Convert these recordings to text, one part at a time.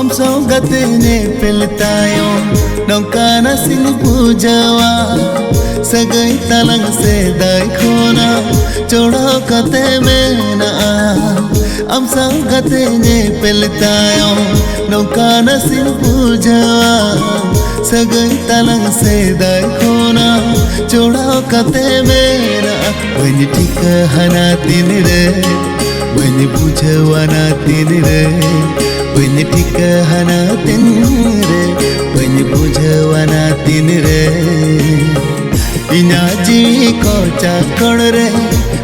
Am sao gate nyepel tayo nongkana sin pujawa sagai talang se dai khona choda kate mena am sao gate nyepel tayo nongkana sin pujawa sagai talang se dai khona choda kate mena bani tika hana tinre bani pujawana tinre bani tika hana tinre bani pujawana tinre इना जी को चाकड़ रे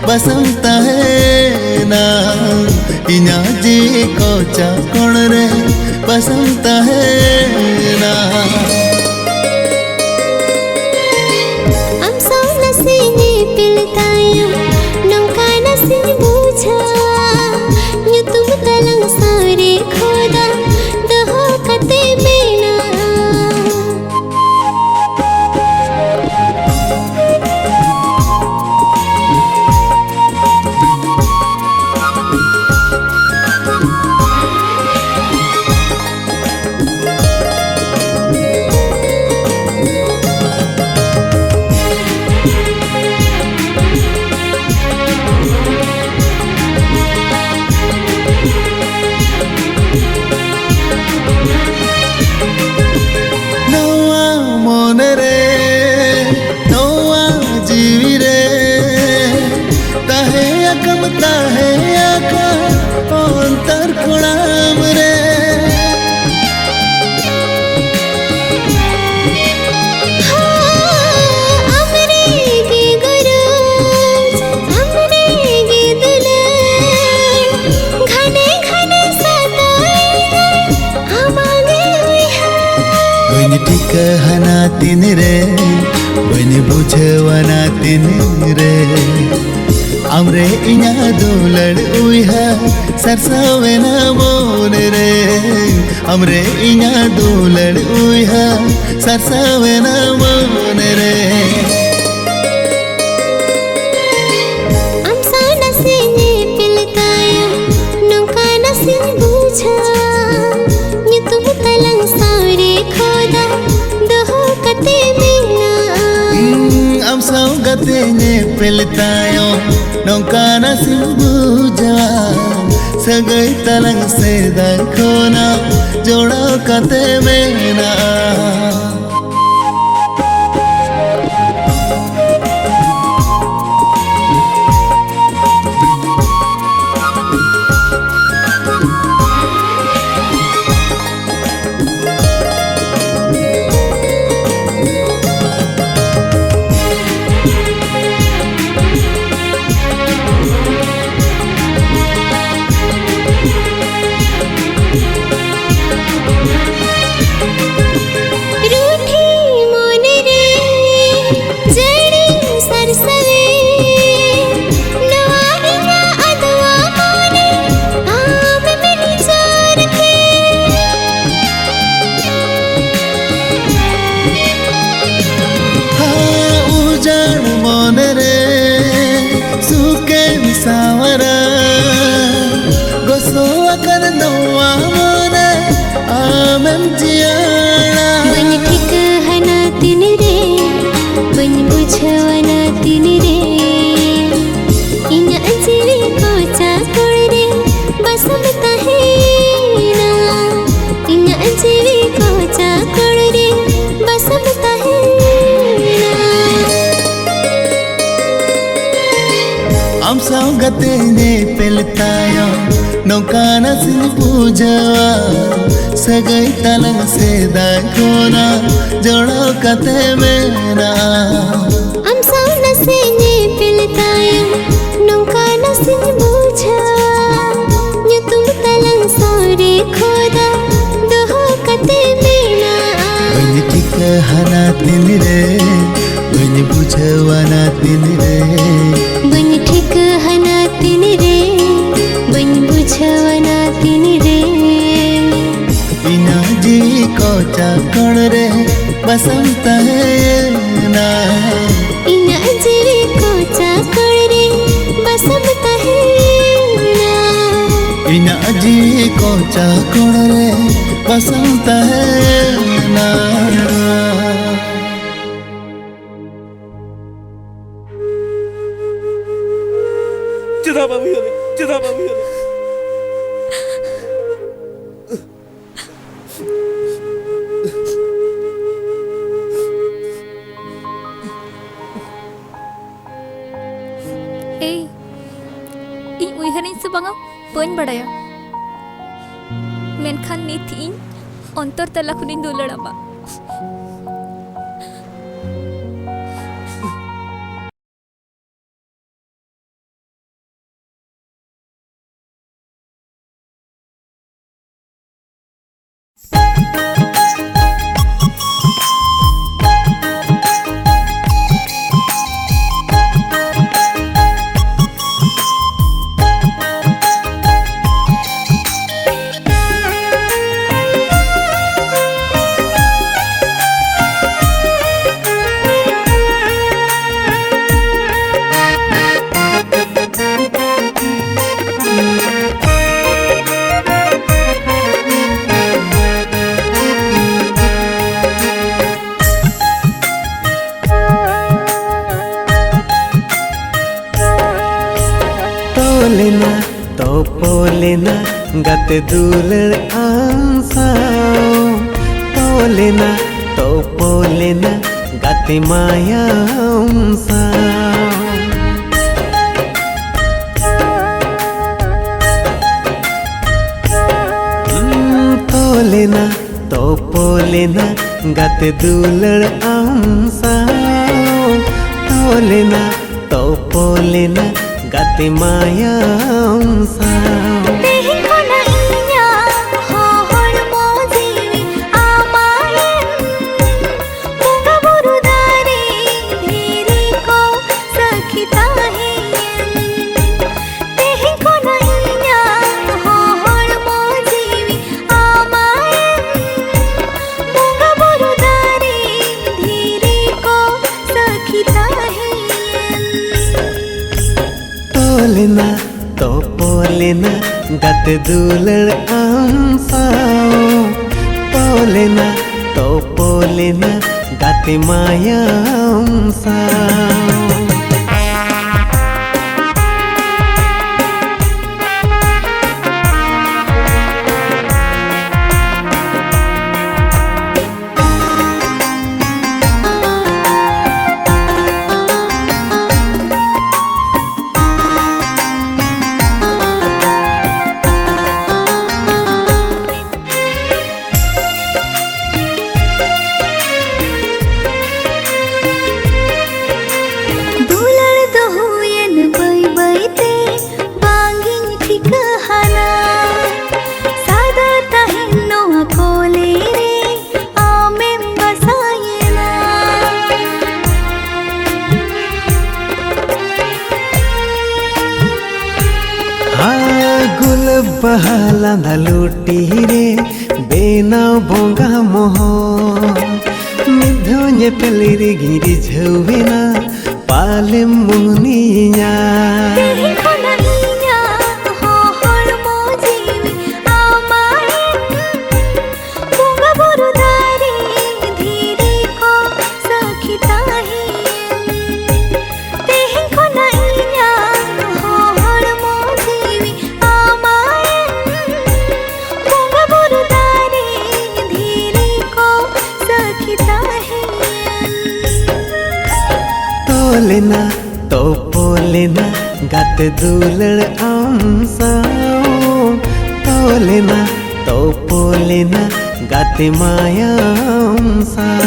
बसंत है ना इना जी को चाकड़ रे बसंत है ना am sao nasi ni piltayo nongka nasi buja nyu tum talang sare khoda doho kate mena tika hana tinre bani bujawana tinre amre inya dulad uiha sarsavena mon re amre inya dulad uiha sarsavena mon re am sao nasi ni piltayo nongka nasi buja nyu tum talang sare khoda doho kate mena am sao gate nyepel tayo nongkana sin bujawa sagai talang se dai khona joda kate mena sawara goso akan noa mone amem jiana bani tika hana tinre bani bujawana tinre inya jiwi ko chakor re basanta hai na inya jiwi ko chakor re basanta hai am sao gate nyepel tayo nongkana sin pujawa sagai talang se dai khona joda kate mena am sao nasi ni piltayo nongka nasi buja nyu tum talang sare khoda doho kate mena bani tika hana tinre bani bujawana tinre bani tika hana tinre bani bujawana tinre इना जी को चाकड़ रे बसंत है ना इना जीवी को चाकड़ रे बसंत है ना इना जी को चाकड़ रे बसंत है ना। चुदा बाबू होले, चुदा बाबू होले। ᱤᱧ ᱩᱭᱦᱟᱹᱨᱤᱧ ᱥᱮ ᱵᱟᱝᱟ ᱵᱟᱹᱧ ᱵᱟᱲᱟᱭᱟ, ᱢᱮᱱᱠᱷᱟन ᱱᱤᱛ ᱤᱧ ᱚᱱᱛᱚᱨ ᱛᱟᱞᱟ ᱠᱷᱚᱱᱤᱧ ᱫᱩᱞᱟᱹᱲᱟᱢᱟ। तोलेना तोपोलेना गते दुलड़ आंसाओ, तोलेना तोपोलेना गते माया आंसाओ। तोलेना तोपोलेना गते दुलड़ आंसाओ, तोलेना तोपोलेना गते माया आंसाओ। तोलेना तोपोलेना गते दुलड़ आंसाओ, तोलेना तोपोलेना गते माया आंसाओ। बहाला लुटी रे बेना बोंगा मोह मिधों पेली गिरी झुवेना पाले मुनिया। तोलेना तोपोलेना गते दुलड़ आंसाओ, तोलेना तोपोलेना गते माया आंसाओ।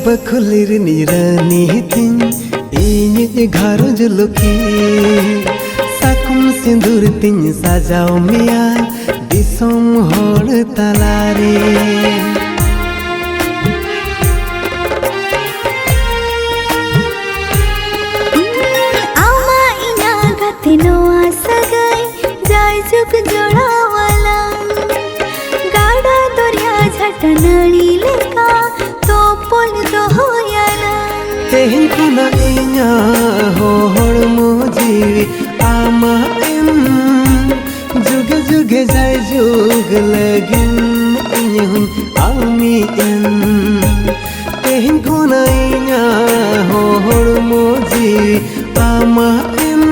बखुलिर निरानी तिन इन्हीं घरों जुलुकी साकुम सिंदूर तिन सजाओ मिया दिसोम होड़ तलारे आमा इना गते नोआ सगाई जाय जुग जोड़ावाला गाड़ा दरिया झटनड़ी लेका तो पोल दोहोयाला तेहिन खुना इnya होड़ मोजी आमा इन जुगे जुगे जाय जुग लगिन इnya हुन आमी इन तेहिन खुना इnya होड़ मोजी आमा इन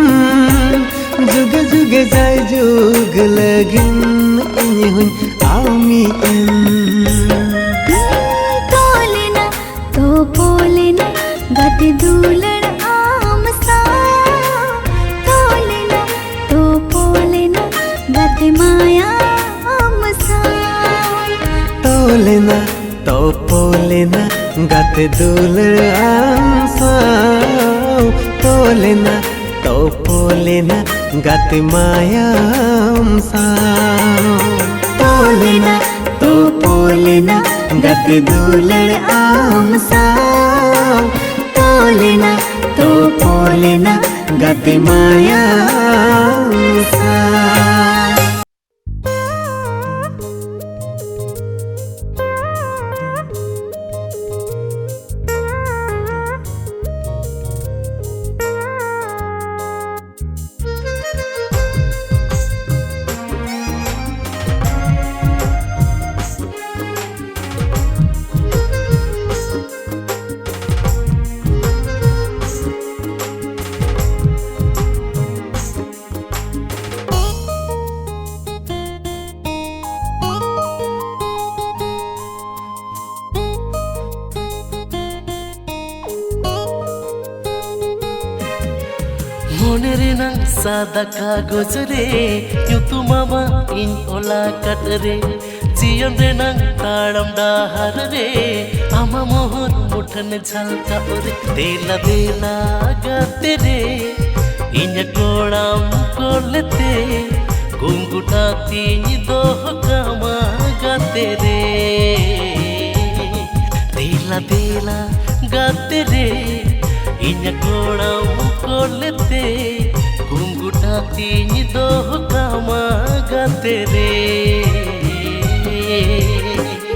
जुगे जुगे जाय जुग लगिन इnya हुन आमी इन तोलेना तो पोलेना गते दूलड़ आम सा तोलेना तो पोलेना गते माया आम सा तोलेना तो पोलेना गते दूलड़ आमसा तोलेना तो पोलेना गते माया आमसा तोलेना तो पोलेना गते दूलड़ आमसा तोलेना तो पोलेना गते माया आमसा Monerenang sadaka gozre nyutumama in ola katre jiyon renang taram dahar re ama mohor muthan jhalka ore dela dela gate re inya kodam kolete gunguta tin doh kama gate re dela dela gate re inya kodam kolete gunguta tin doh kama gate re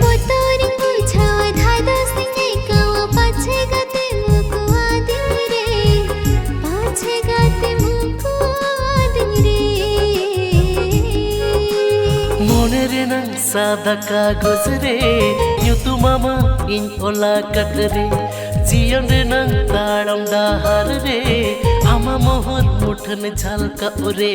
बोतोरी बुझावा धादा सिंगे कावा पाछे गाते मुको आदिम रे पाछे गाते मुको आदिम रे Monerenang sadaka gozre nyutumama in ola katre jiyon renang taram dahar re ama mohor muthan jhalka ore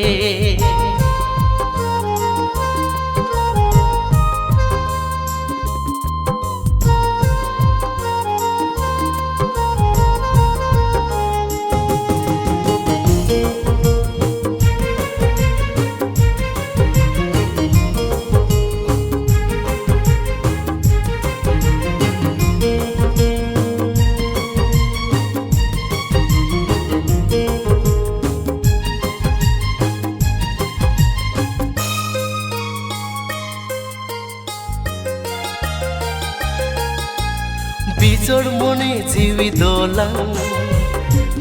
बिछोड़ मने जीवी दोला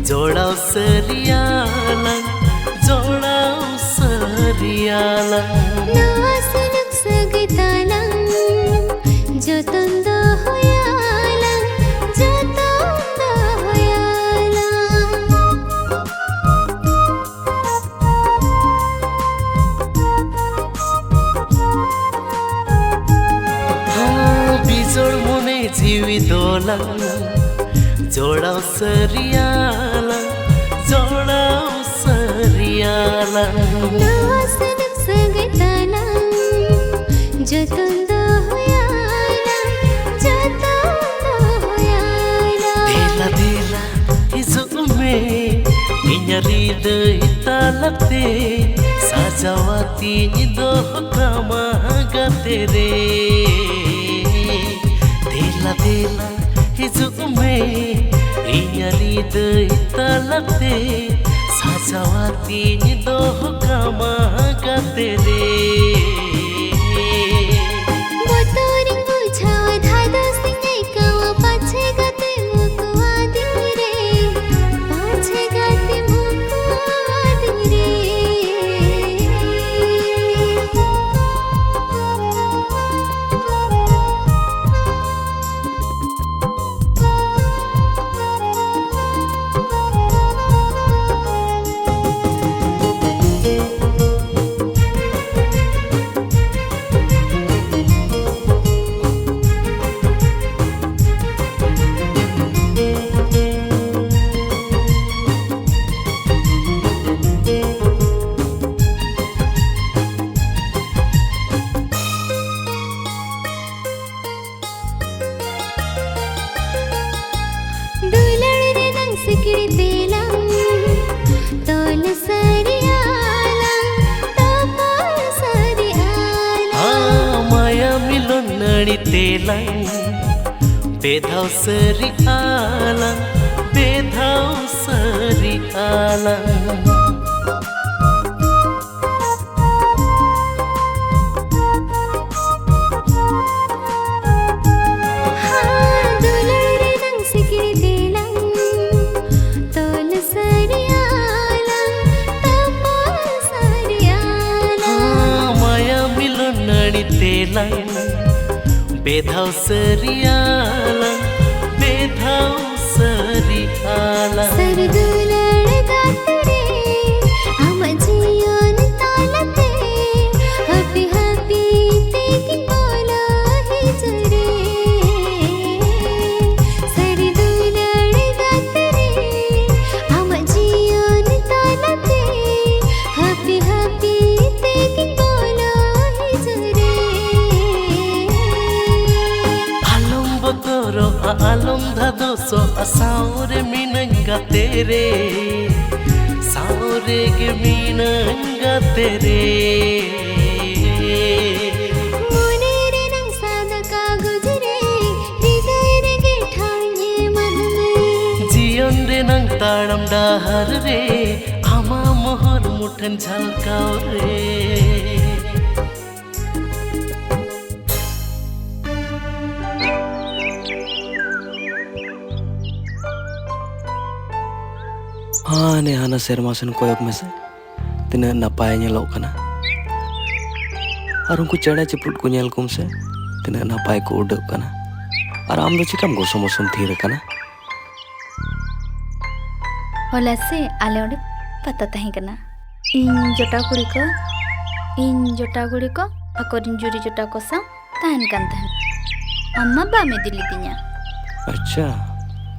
जोड़ाओ सरियाला जोड़ाओ सरियाला नवा सुलग सगताला जो तंदा होयाला जो तंदा होयाला बिछोड़ मने जीवी दोला जोड़ाओ सरियाला जोड़ाओ सरियाला नवा सुलग सगताला जो तंदा होयाला जो तंदा होयाला Dela dela izume inyari dei talate sajawati doh kama gate re Dela dela izume inyari dei talate sajawati doh kama gate re nani telang bedhaw sari alang bedhaw sari alang bedhaw sari alang bedhaw sari alang सरदुलड़ गातरे हम Xeon तालते happy happy taking बोला ही जरे सरदुलड़ गातरे हम Xeon तालते happy happy taking बोला ही जरे Toro alom dhadoso asaure minanga tere saure ge minanga tere mone re nang sada ka gujre hriday re ge thanye man mein jiyon re nang taram dahar re ama mohor muthan jhalkao re ane hana serma sen koyok mese tina napai nyelok kana ar unku cheda chiprut ko nyel kum se tina napai ko udok kana ar am do chikam gosom osom thir kana होला से आले ओडे पता तही कना इन जोटा गुड़ी को अकोरिन जुरी जोटा को सा ताहन कान ताहन अम्मा बा में दिली तिnya अच्छा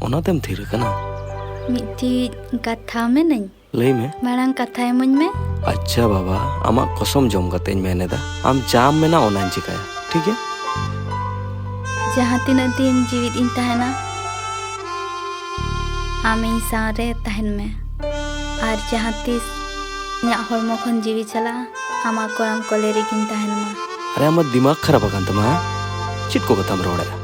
ओना तेम थीर kana मिठी कथा में नहीं लई में मारंग कथा मुझ में अच्छा बाबा आमा कसम जम कतेñ मेनेदा आम जाम में ना ओनान चिकाया ठीक है जहाँ तीन दिन जीवित इन तहना आमी सारे तहन में और जहाँ तीस न्या हॉर्मो खन जीवी चला आमा कोराम कोलेरी किन तहन में अरे आमा दिमाग खराब अकान तमा चिट को बताम रोड़ा